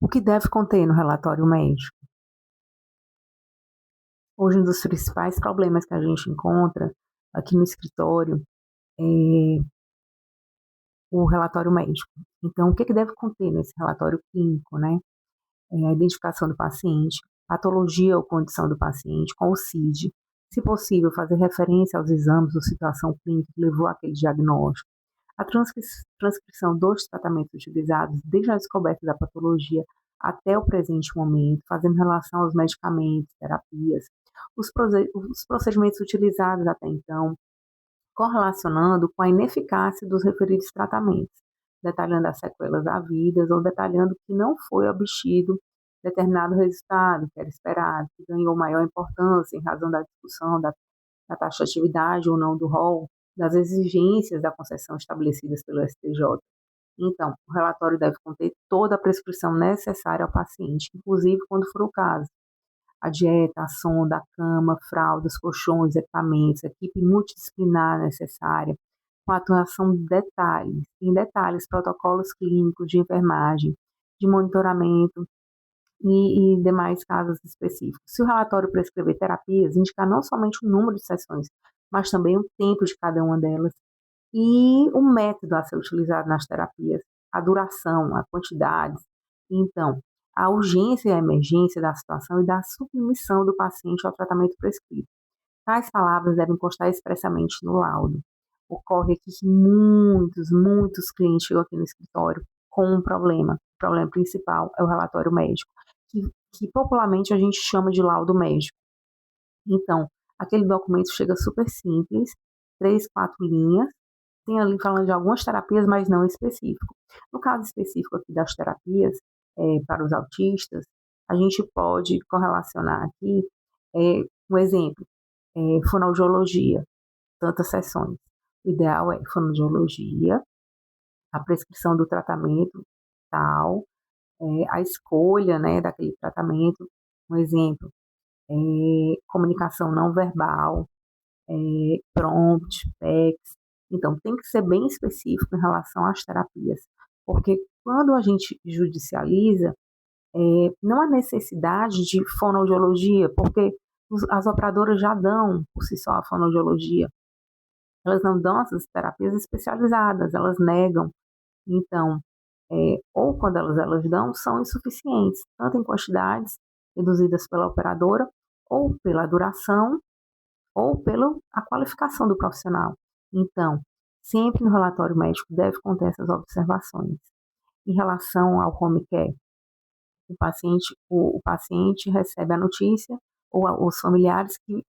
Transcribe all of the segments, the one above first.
O que deve conter no relatório médico? Hoje, um dos principais problemas que a gente encontra aqui no escritório é o relatório médico. Então, o que deve conter nesse relatório clínico, né? A identificação do paciente, patologia ou condição do paciente, com o CID, se possível, fazer referência aos exames ou situação clínica que levou àquele diagnóstico, a transcrição dos tratamentos utilizados desde a descoberta da patologia até o presente momento, fazendo relação aos medicamentos, terapias, os procedimentos utilizados até então, correlacionando com a ineficácia dos referidos tratamentos, detalhando as sequelas havidas ou detalhando que não foi obtido determinado resultado que era esperado, que ganhou maior importância em razão da discussão da taxatividade ou não do rol, das exigências da concessão estabelecidas pelo STJ. Então, o relatório deve conter toda a prescrição necessária ao paciente, inclusive quando for o caso, a dieta, a sonda, a cama, fraldas, colchões, equipamentos, equipe multidisciplinar necessária, com atuação em detalhes, protocolos clínicos de enfermagem, de monitoramento e demais casos específicos. Se o relatório prescrever terapias, indicar não somente o número de sessões, mas também o tempo de cada uma delas e o método a ser utilizado nas terapias, a duração, a quantidade. Então, a urgência e a emergência da situação e da submissão do paciente ao tratamento prescrito. Tais palavras devem constar expressamente no laudo. Ocorre aqui que muitos clientes chegam aqui no escritório com um problema. O problema principal é o relatório médico, que popularmente a gente chama de laudo médico. Então, aquele documento chega super simples, 3, 4 linhas, tem ali falando de algumas terapias, mas não específico. No caso específico aqui das terapias, para os autistas, a gente pode correlacionar aqui um exemplo, fonoaudiologia, tantas sessões. O ideal é fonoaudiologia, a prescrição do tratamento tal, a escolha, né, daquele tratamento, um exemplo, comunicação não verbal, prompt, PECs. Então, tem que ser bem específico em relação às terapias, porque quando a gente judicializa, não há necessidade de fonoaudiologia, porque as operadoras já dão por si só a fonoaudiologia. Elas não dão essas terapias especializadas, elas negam. Então, ou quando elas dão, são insuficientes, tanto em quantidades reduzidas pela operadora, ou pela duração, ou pela a qualificação do profissional. Então, sempre no relatório médico deve conter essas observações. Em relação ao home care, o paciente recebe a notícia, ou os familiares que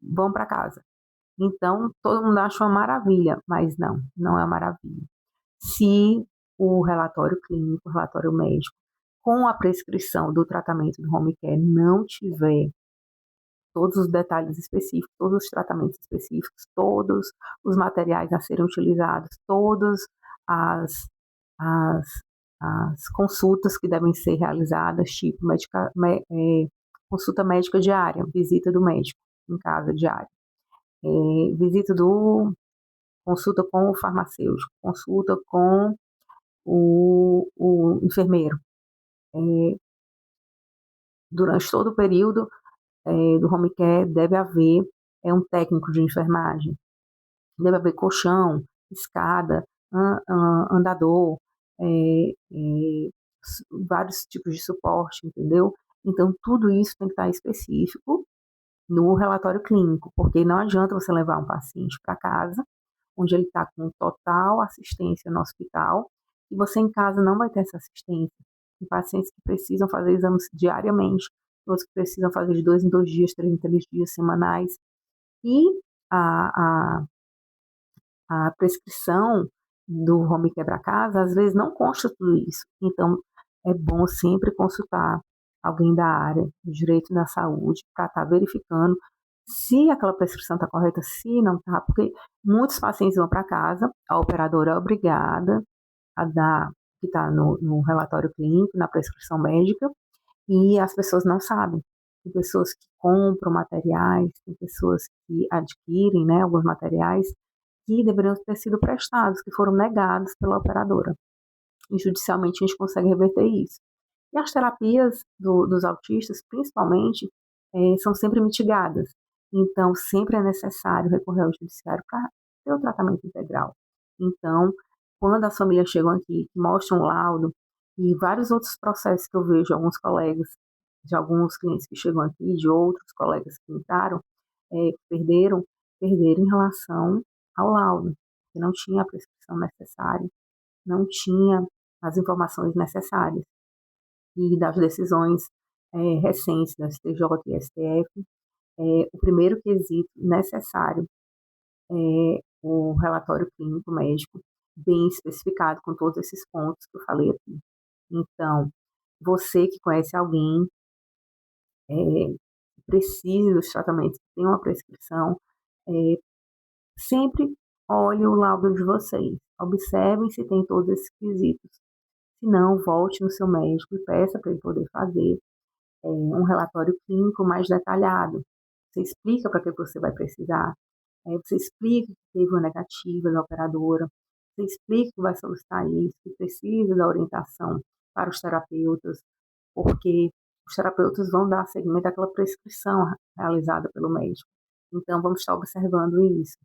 vão para casa. Então, todo mundo acha uma maravilha, mas não é uma maravilha. Se o relatório clínico, o relatório médico, com a prescrição do tratamento do home care não tiver todos os detalhes específicos, todos os tratamentos específicos, todos os materiais a serem utilizados, todas as, as, as consultas que devem ser realizadas, tipo consulta médica diária, visita do médico em casa diária, visita consulta com o farmacêutico, consulta com o enfermeiro. Durante todo o período do home care deve haver um técnico de enfermagem, deve haver colchão, escada, andador, vários tipos de suporte, entendeu? Então, tudo isso tem que estar específico no relatório clínico, porque não adianta você levar um paciente para casa, onde ele está com total assistência no hospital, e você em casa não vai ter essa assistência. Tem pacientes que precisam fazer exames diariamente, outros que precisam fazer de 2 em 2 dias, 3 em 3 dias, semanais. E a, a, a prescrição do home quebra-casa, às vezes, não consta tudo isso. Então, é bom sempre consultar alguém da área do direito da saúde para estar verificando se aquela prescrição está correta, se não está, porque muitos pacientes vão para casa, a operadora é obrigada a dar o que está no relatório clínico, na prescrição médica, e as pessoas não sabem. Tem pessoas que compram materiais, tem pessoas que adquirem, né, alguns materiais que deveriam ter sido prestados, que foram negados pela operadora. E judicialmente a gente consegue reverter isso. E as terapias dos autistas, principalmente, são sempre mitigadas. Então, sempre é necessário recorrer ao judiciário para ter o tratamento integral. Então, quando as famílias chegam aqui, mostram o laudo, e vários outros processos que eu vejo de alguns colegas, de alguns clientes que chegam aqui, de outros colegas que entraram, perderam, perderam em relação ao laudo, que não tinha a prescrição necessária, não tinha as informações necessárias. E das decisões recentes da STJ e STF, o primeiro quesito necessário é o relatório clínico médico bem especificado com todos esses pontos que eu falei aqui. Então, você que conhece alguém, é, precise dos tratamentos, tem uma prescrição, é, sempre olhe o laudo de vocês, observem se tem todos esses quesitos. Se não, volte no seu médico e peça para ele poder fazer um relatório clínico mais detalhado. Você explica para que você vai precisar, você explica que teve uma negativa da operadora, você explica que vai solicitar isso, que precisa da orientação para os terapeutas, porque os terapeutas vão dar seguimento àquela prescrição realizada pelo médico. Então, vamos estar observando isso.